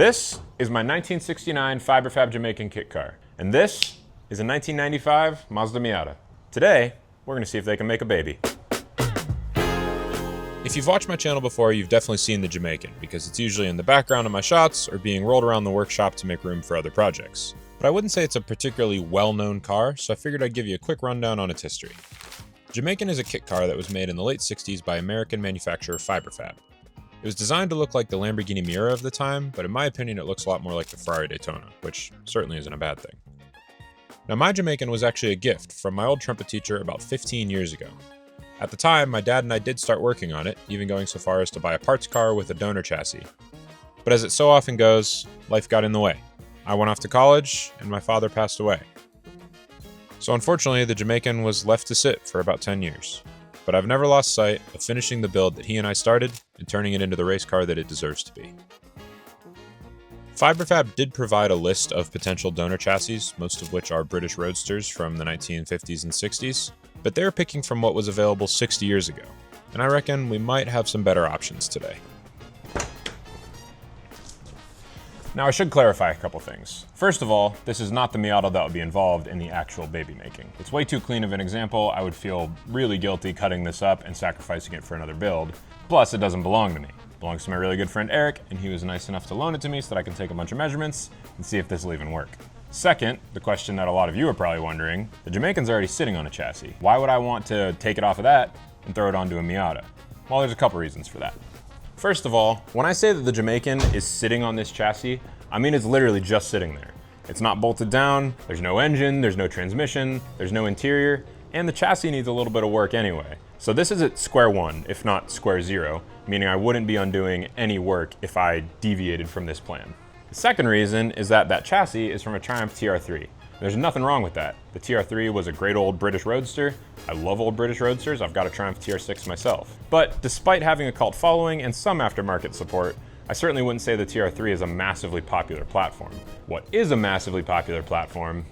This is my 1969 Fiberfab Jamaican kit car, and this is a 1995 Mazda Miata. Today, we're going to see if they can make a baby. If you've watched my channel before, you've definitely seen the Jamaican, because it's usually in the background of my shots or being rolled around the workshop to make room for other projects. But I wouldn't say it's a particularly well-known car, so I figured I'd give you a quick rundown on its history. The Jamaican is a kit car that was made in the late 60s by American manufacturer Fiberfab. It was designed to look like the Lamborghini Miata of the time, but in my opinion it looks a lot more like the Ferrari Daytona, which certainly isn't a bad thing. Now my Jamaican was actually a gift from my old trumpet teacher about 15 years ago. At the time, my dad and I did start working on it, even going so far as to buy a parts car with a donor chassis. But as it so often goes, life got in the way. I went off to college, and my father passed away. So unfortunately, the Jamaican was left to sit for about 10 years. But I've never lost sight of finishing the build that he and I started and turning it into the race car that it deserves to be. Fiberfab did provide a list of potential donor chassis, most of which are British roadsters from the 1950s and 60s, but they're picking from what was available 60 years ago, and I reckon we might have some better options today. Now I should clarify a couple things. First of all, this is not the Miata that would be involved in the actual baby making. It's way too clean of an example. I would feel really guilty cutting this up and sacrificing it for another build. Plus, it doesn't belong to me. It belongs to my really good friend Eric, and he was nice enough to loan it to me so that I can take a bunch of measurements and see if this will even work. Second, the question that a lot of you are probably wondering, the Jamaican's already sitting on a chassis. Why would I want to take it off of that and throw it onto a Miata? Well, there's a couple reasons for that. First of all, when I say that the Jamaican is sitting on this chassis, I mean it's literally just sitting there. It's not bolted down, there's no engine, there's no transmission, there's no interior, and the chassis needs a little bit of work anyway. So this is at square one, if not square zero, meaning I wouldn't be undoing any work if I deviated from this plan. The second reason is that that chassis is from a Triumph TR3. There's nothing wrong with that. The TR3 was a great old British roadster. I love old British roadsters. I've got a Triumph TR6 myself. But despite having a cult following and some aftermarket support, I certainly wouldn't say the TR3 is a massively popular platform. What is a massively popular platform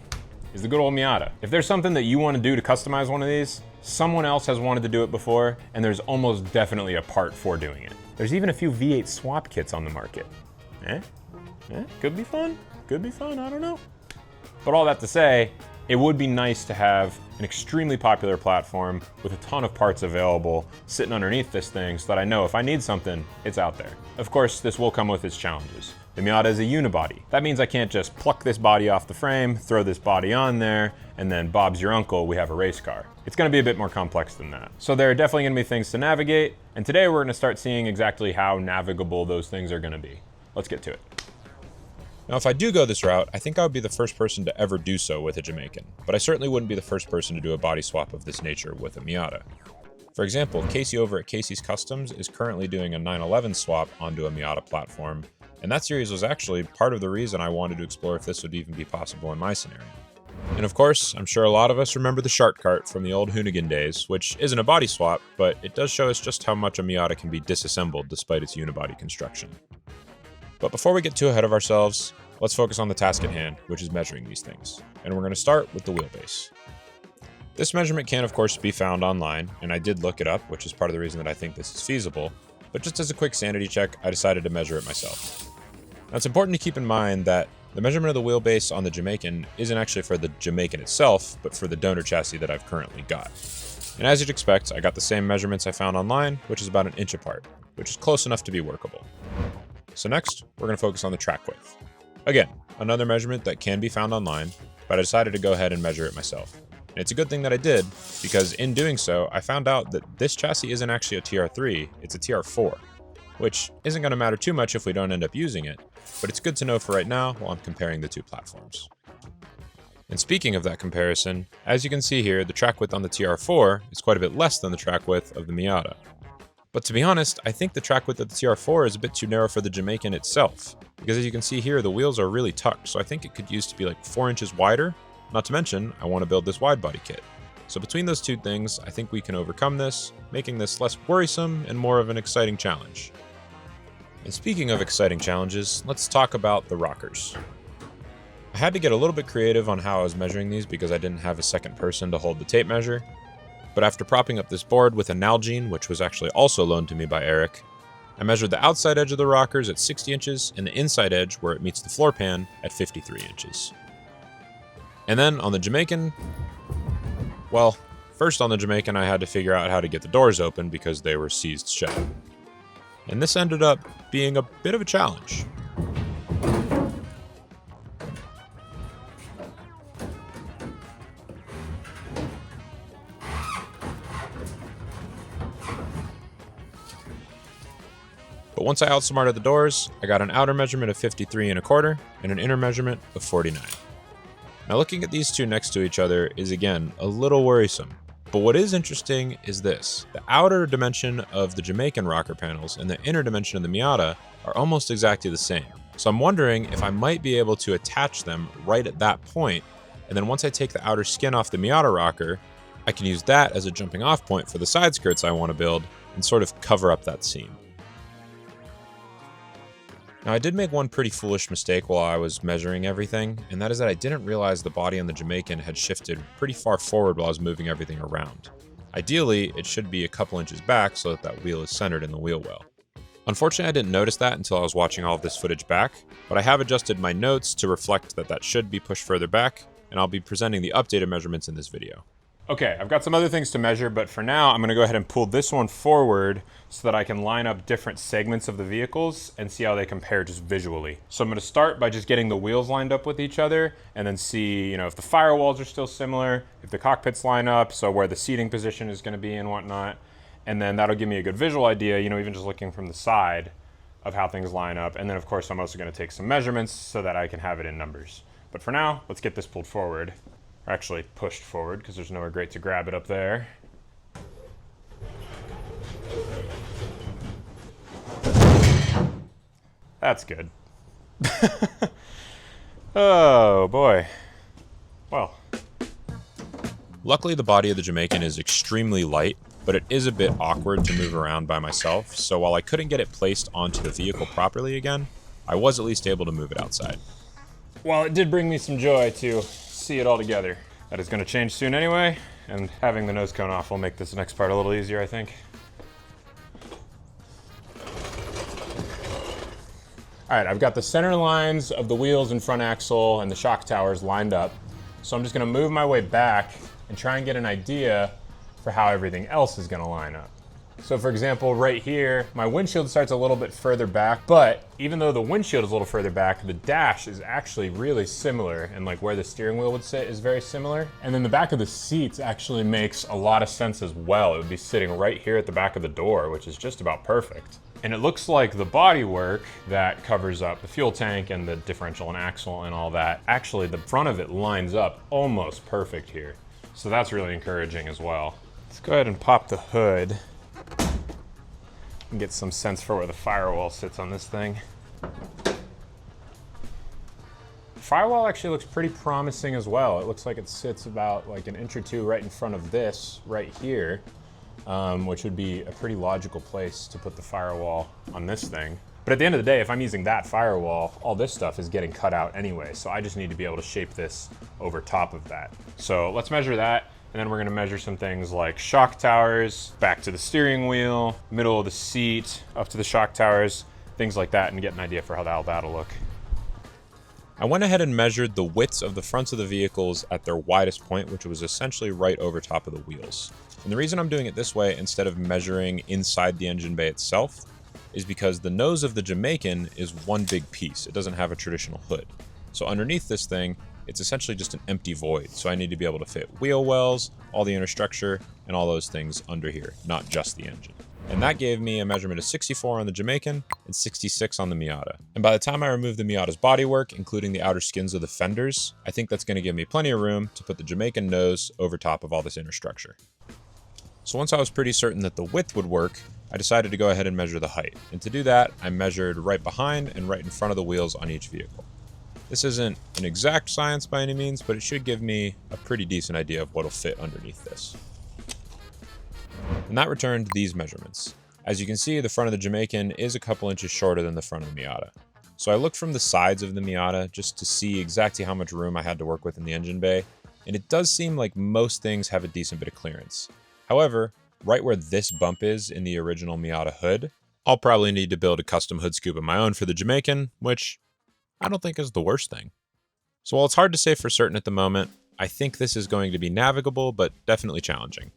is the good old Miata. If there's something that you want to do to customize one of these, someone else has wanted to do it before, and there's almost definitely a part for doing it. There's even a few V8 swap kits on the market. Could be fun, I don't know. But all that to say, it would be nice to have an extremely popular platform with a ton of parts available sitting underneath this thing so that I know if I need something, it's out there. Of course, this will come with its challenges. The Miata is a unibody. That means I can't just pluck this body off the frame, throw this body on there, and then Bob's your uncle, we have a race car. It's gonna be a bit more complex than that. So there are definitely gonna be things to navigate, and today we're gonna start seeing exactly how navigable those things are gonna be. Let's get to it. Now if I do go this route, I think I would be the first person to ever do so with a Jamaican, but I certainly wouldn't be the first person to do a body swap of this nature with a Miata. For example, Casey over at Casey's Customs is currently doing a 911 swap onto a Miata platform, and that series was actually part of the reason I wanted to explore if this would even be possible in my scenario. And of course, I'm sure a lot of us remember the Shark Cart from the old HOONIGAN days, which isn't a body swap, but it does show us just how much a Miata can be disassembled despite its unibody construction. But before we get too ahead of ourselves, let's focus on the task at hand, which is measuring these things. And we're going to start with the wheelbase. This measurement can of course be found online, and I did look it up, which is part of the reason that I think this is feasible, but just as a quick sanity check, I decided to measure it myself. Now it's important to keep in mind that the measurement of the wheelbase on the Jamaican isn't actually for the Jamaican itself, but for the donor chassis that I've currently got. And as you'd expect, I got the same measurements I found online, which is about an inch apart, which is close enough to be workable. So next, we're going to focus on the track width. Again, another measurement that can be found online, but I decided to go ahead and measure it myself. And it's a good thing that I did, because in doing so, I found out that this chassis isn't actually a TR3, it's a TR4, which isn't going to matter too much if we don't end up using it, but it's good to know for right now while I'm comparing the two platforms. And speaking of that comparison, as you can see here, the track width on the TR4 is quite a bit less than the track width of the Miata. But to be honest, I think the track width of the TR4 is a bit too narrow for the Jamaican itself, because as you can see here, the wheels are really tucked, so I think it could use to be like 4 inches wider. Not to mention, I want to build this wide body kit. So between those two things, I think we can overcome this, making this less worrisome and more of an exciting challenge. And speaking of exciting challenges, let's talk about the rockers. I had to get a little bit creative on how I was measuring these because I didn't have a second person to hold the tape measure. But after propping up this board with a Nalgene, which was actually also loaned to me by Eric, I measured the outside edge of the rockers at 60 inches and the inside edge where it meets the floor pan at 53 inches. And then on the Jamaican, well, first on the Jamaican I had to figure out how to get the doors open because they were seized shut. And this ended up being a bit of a challenge. But once I outsmarted the doors, I got an outer measurement of 53¼ and an inner measurement of 49. Now looking at these two next to each other is again a little worrisome. But what is interesting is this. The outer dimension of the Jamaican rocker panels and the inner dimension of the Miata are almost exactly the same. So I'm wondering if I might be able to attach them right at that point, and then once I take the outer skin off the Miata rocker, I can use that as a jumping off point for the side skirts I want to build and sort of cover up that seam. Now I did make one pretty foolish mistake while I was measuring everything, and that is that I didn't realize the body on the Jamaican had shifted pretty far forward while I was moving everything around. Ideally, it should be a couple inches back so that that wheel is centered in the wheel well. Unfortunately, I didn't notice that until I was watching all of this footage back, but I have adjusted my notes to reflect that that should be pushed further back, and I'll be presenting the updated measurements in this video. Okay, I've got some other things to measure, but for now, I'm gonna go ahead and pull this one forward so that I can line up different segments of the vehicles and see how they compare just visually. So I'm gonna start by just getting the wheels lined up with each other and then see, if the firewalls are still similar, if the cockpits line up, so where the seating position is gonna be and whatnot. And then that'll give me a good visual idea, even just looking from the side of how things line up. And then of course, I'm also gonna take some measurements so that I can have it in numbers. But for now, let's get this pulled forward. Or actually pushed forward because there's nowhere great to grab it up there. That's good. Oh boy. Well. Luckily the body of the Jamaican is extremely light, but it is a bit awkward to move around by myself, so while I couldn't get it placed onto the vehicle properly again, I was at least able to move it outside. Well, it did bring me some joy to see it all together. That is going to change soon anyway, and having the nose cone off will make this next part a little easier, I think. All right, I've got the center lines of the wheels and front axle and the shock towers lined up. So I'm just going to move my way back and try and get an idea for how everything else is going to line up. So for example, right here, my windshield starts a little bit further back, but even though the windshield is a little further back, the dash is actually really similar, and like where the steering wheel would sit is very similar. And then the back of the seats actually makes a lot of sense as well. It would be sitting right here at the back of the door, which is just about perfect. And it looks like the bodywork that covers up the fuel tank and the differential and axle and all that, actually the front of it lines up almost perfect here. So that's really encouraging as well. Let's go ahead and pop the hood and get some sense for where the firewall sits on this thing. The firewall actually looks pretty promising as well. It looks like it sits about like an inch or two right in front of this right here, which would be a pretty logical place to put the firewall on this thing. But at the end of the day, if I'm using that firewall, all this stuff is getting cut out anyway, so I just need to be able to shape this over top of that. So let's measure that. And then we're gonna measure some things like shock towers, back to the steering wheel, middle of the seat, up to the shock towers, things like that, and get an idea for how that'll look. I went ahead and measured the widths of the fronts of the vehicles at their widest point, which was essentially right over top of the wheels. And the reason I'm doing it this way instead of measuring inside the engine bay itself is because the nose of the Jamaican is one big piece. It doesn't have a traditional hood. So underneath this thing, it's essentially just an empty void. So I need to be able to fit wheel wells, all the inner structure, and all those things under here, not just the engine. And that gave me a measurement of 64 on the Jamaican and 66 on the Miata. And by the time I remove the Miata's bodywork, including the outer skins of the fenders, I think that's gonna give me plenty of room to put the Jamaican nose over top of all this inner structure. So once I was pretty certain that the width would work, I decided to go ahead and measure the height. And to do that, I measured right behind and right in front of the wheels on each vehicle. This isn't an exact science by any means, but it should give me a pretty decent idea of what'll fit underneath this. And that returned these measurements. As you can see, the front of the Jamaican is a couple inches shorter than the front of the Miata. So I looked from the sides of the Miata just to see exactly how much room I had to work with in the engine bay, and it does seem like most things have a decent bit of clearance. However, right where this bump is in the original Miata hood, I'll probably need to build a custom hood scoop of my own for the Jamaican, which I don't think is the worst thing. So while it's hard to say for certain at the moment, I think this is going to be navigable, but definitely challenging.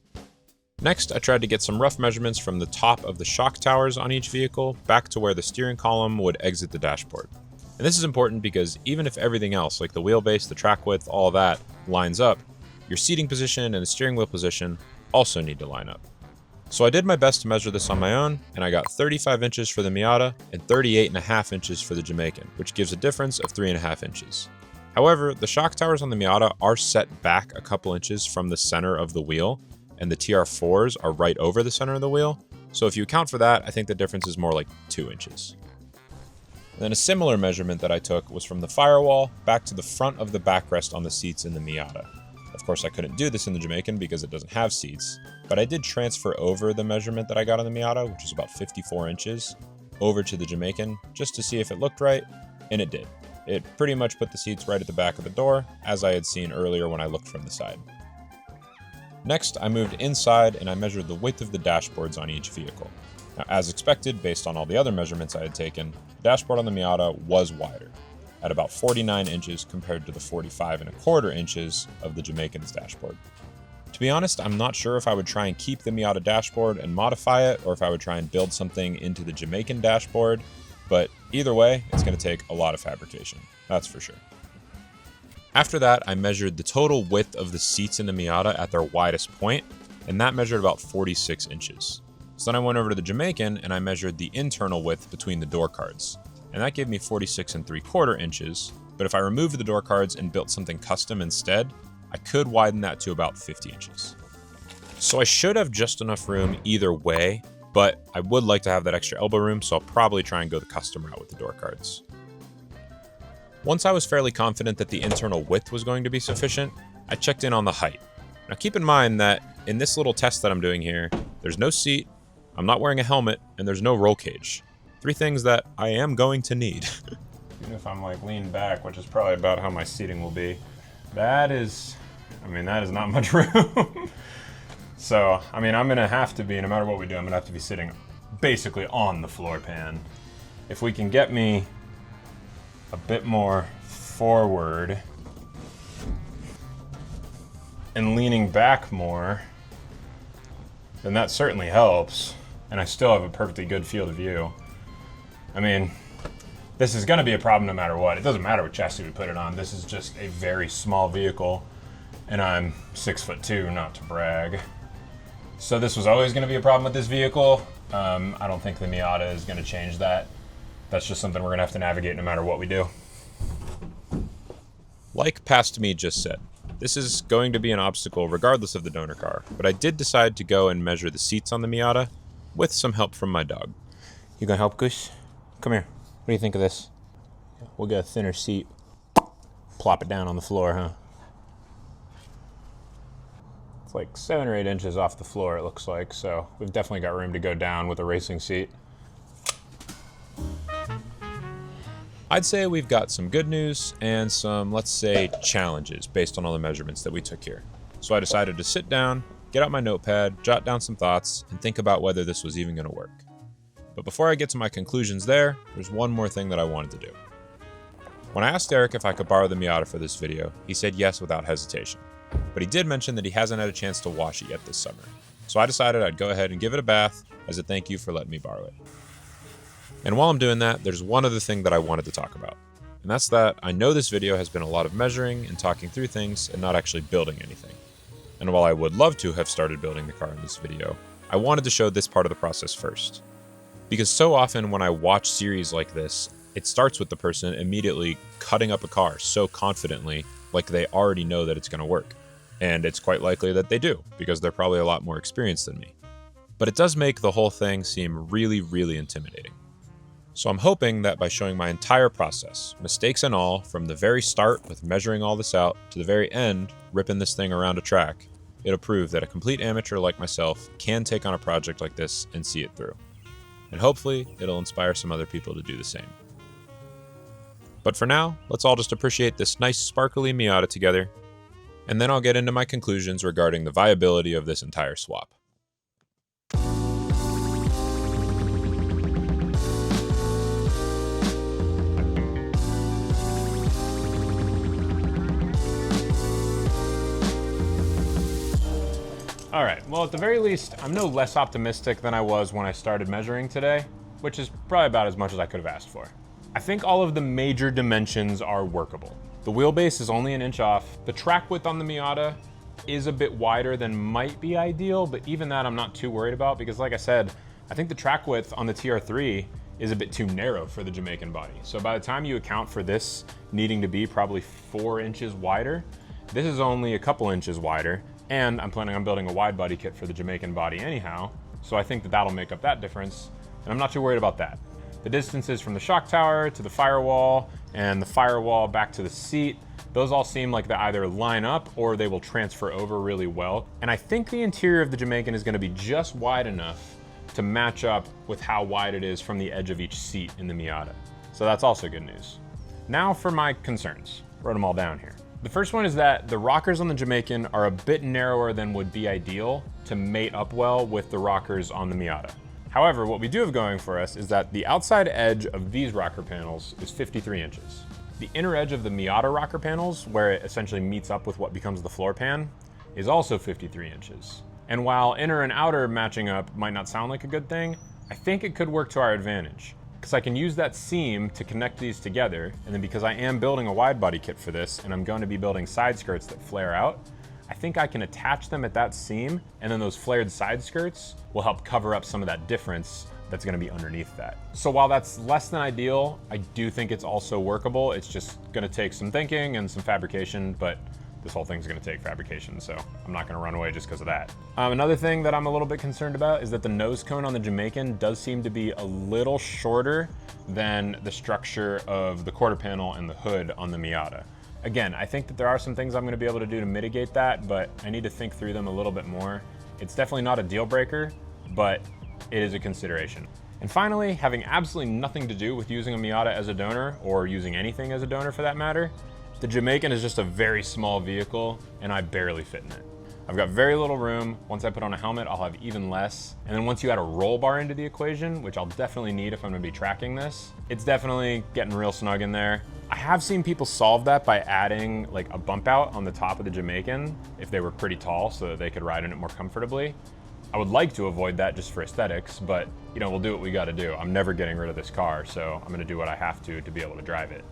Next, I tried to get some rough measurements from the top of the shock towers on each vehicle back to where the steering column would exit the dashboard. And this is important because even if everything else, like the wheelbase, the track width, all that, lines up, your seating position and the steering wheel position also need to line up. So I did my best to measure this on my own, and I got 35 inches for the Miata and 38.5 inches for the Jamaican, which gives a difference of 3.5 inches. However, the shock towers on the Miata are set back a couple inches from the center of the wheel, and the TR4s are right over the center of the wheel. So if you account for that, I think the difference is more like 2 inches. Then a similar measurement that I took was from the firewall back to the front of the backrest on the seats in the Miata. Of course, I couldn't do this in the Jamaican because it doesn't have seats, but I did transfer over the measurement that I got on the Miata, which is about 54 inches, over to the Jamaican just to see if it looked right, and it did. It pretty much put the seats right at the back of the door, as I had seen earlier when I looked from the side. Next, I moved inside and I measured the width of the dashboards on each vehicle. Now, as expected, based on all the other measurements I had taken, the dashboard on the Miata was wider, at about 49 inches compared to the 45.25 inches of the Jamaican's dashboard. To be honest, I'm not sure if I would try and keep the Miata dashboard and modify it, or if I would try and build something into the Jamaican dashboard, but either way, it's going to take a lot of fabrication, that's for sure. After that, I measured the total width of the seats in the Miata at their widest point, and that measured about 46 inches. So then I went over to the Jamaican and I measured the internal width between the door cards, and that gave me 46.75 inches, but if I removed the door cards and built something custom instead, I could widen that to about 50 inches. So I should have just enough room either way, but I would like to have that extra elbow room, so I'll probably try and go the custom route with the door cards. Once I was fairly confident that the internal width was going to be sufficient, I checked in on the height. Now keep in mind that in this little test that I'm doing here, there's no seat, I'm not wearing a helmet, and there's no roll cage. 3 things that I am going to need. Even if I'm like leaned back, which is probably about how my seating will be, that is not much room. So, I'm gonna have to be, no matter what we do, I'm gonna have to be sitting basically on the floor pan. If we can get me a bit more forward and leaning back more, then that certainly helps. And I still have a perfectly good field of view. This is gonna be a problem no matter what. It doesn't matter what chassis we put it on. This is just a very small vehicle, and I'm 6'2", not to brag. So this was always gonna be a problem with this vehicle. I don't think the Miata is gonna change that. That's just something we're gonna have to navigate no matter what we do. Like Past Me just said, this is going to be an obstacle regardless of the donor car, but I did decide to go and measure the seats on the Miata with some help from my dog. You gonna help, Goose? Come here. What do you think of this? We'll get a thinner seat. Plop it down on the floor, huh? It's like 7 or 8 inches off the floor, it looks like, so we've definitely got room to go down with a racing seat. I'd say we've got some good news and some, let's say, challenges based on all the measurements that we took here. So I decided to sit down, get out my notepad, jot down some thoughts, and think about whether this was even going to work. But before I get to my conclusions there's one more thing that I wanted to do. When I asked Eric if I could borrow the Miata for this video, he said yes without hesitation. But he did mention that he hasn't had a chance to wash it yet this summer. So I decided I'd go ahead and give it a bath as a thank you for letting me borrow it. And while I'm doing that, there's one other thing that I wanted to talk about. And that's that I know this video has been a lot of measuring and talking through things and not actually building anything. And while I would love to have started building the car in this video, I wanted to show this part of the process first. Because so often when I watch series like this, it starts with the person immediately cutting up a car so confidently, like they already know that it's going to work. And it's quite likely that they do, because they're probably a lot more experienced than me. But it does make the whole thing seem really, really intimidating. So I'm hoping that by showing my entire process, mistakes and all, from the very start with measuring all this out to the very end, ripping this thing around a track, it'll prove that a complete amateur like myself can take on a project like this and see it through. And hopefully, it'll inspire some other people to do the same. But for now, let's all just appreciate this nice sparkly Miata together, and then I'll get into my conclusions regarding the viability of this entire swap. All right, well, at the very least, I'm no less optimistic than I was when I started measuring today, which is probably about as much as I could have asked for. I think all of the major dimensions are workable. The wheelbase is only an inch off. The track width on the Miata is a bit wider than might be ideal, but even that I'm not too worried about because like I said, I think the track width on the TR3 is a bit too narrow for the Jamaican body. So by the time you account for this needing to be probably 4 inches wider, this is only a couple inches wider, and I'm planning on building a wide body kit for the Jamaican body anyhow, so I think that that'll make up that difference, and I'm not too worried about that. The distances from the shock tower to the firewall and the firewall back to the seat, those all seem like they either line up or they will transfer over really well. And I think the interior of the Jamaican is gonna be just wide enough to match up with how wide it is from the edge of each seat in the Miata. So that's also good news. Now for my concerns. Wrote them all down here. The first one is that the rockers on the Jamaican are a bit narrower than would be ideal to mate up well with the rockers on the Miata. However, what we do have going for us is that the outside edge of these rocker panels is 53 inches. The inner edge of the Miata rocker panels, where it essentially meets up with what becomes the floor pan, is also 53 inches. And while inner and outer matching up might not sound like a good thing, I think it could work to our advantage. Because I can use that seam to connect these together, and then because I am building a wide body kit for this, and I'm going to be building side skirts that flare out, I think I can attach them at that seam, and then those flared side skirts will help cover up some of that difference that's gonna be underneath that. So while that's less than ideal, I do think it's also workable. It's just gonna take some thinking and some fabrication, but this whole thing's gonna take fabrication, so I'm not gonna run away just because of that. Another thing that I'm a little bit concerned about is that the nose cone on the Jamaican does seem to be a little shorter than the structure of the quarter panel and the hood on the Miata. Again, I think that there are some things I'm gonna be able to do to mitigate that, but I need to think through them a little bit more. It's definitely not a deal breaker, but it is a consideration. And finally, having absolutely nothing to do with using a Miata as a donor, or using anything as a donor for that matter, the Jamaican is just a very small vehicle, and I barely fit in it. I've got very little room. Once I put on a helmet, I'll have even less. And then once you add a roll bar into the equation, which I'll definitely need if I'm gonna be tracking this, it's definitely getting real snug in there. I have seen people solve that by adding like a bump out on the top of the Jamaican if they were pretty tall so that they could ride in it more comfortably. I would like to avoid that just for aesthetics, but you know, we'll do what we gotta do. I'm never getting rid of this car, so I'm gonna do what I have to be able to drive it.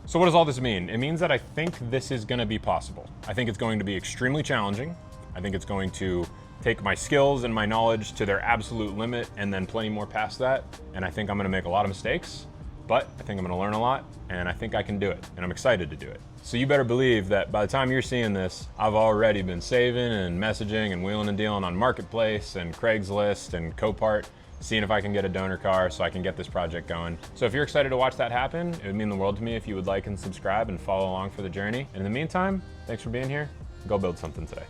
So what does all this mean? It means that I think this is gonna be possible. I think it's going to be extremely challenging. I think it's going to take my skills and my knowledge to their absolute limit and then plenty more past that. And I think I'm gonna make a lot of mistakes, but I think I'm gonna learn a lot and I think I can do it and I'm excited to do it. So you better believe that by the time you're seeing this, I've already been saving and messaging and wheeling and dealing on Marketplace and Craigslist and Copart, seeing if I can get a donor car so I can get this project going. So if you're excited to watch that happen, it would mean the world to me if you would like and subscribe and follow along for the journey. And in the meantime, thanks for being here. Go build something today.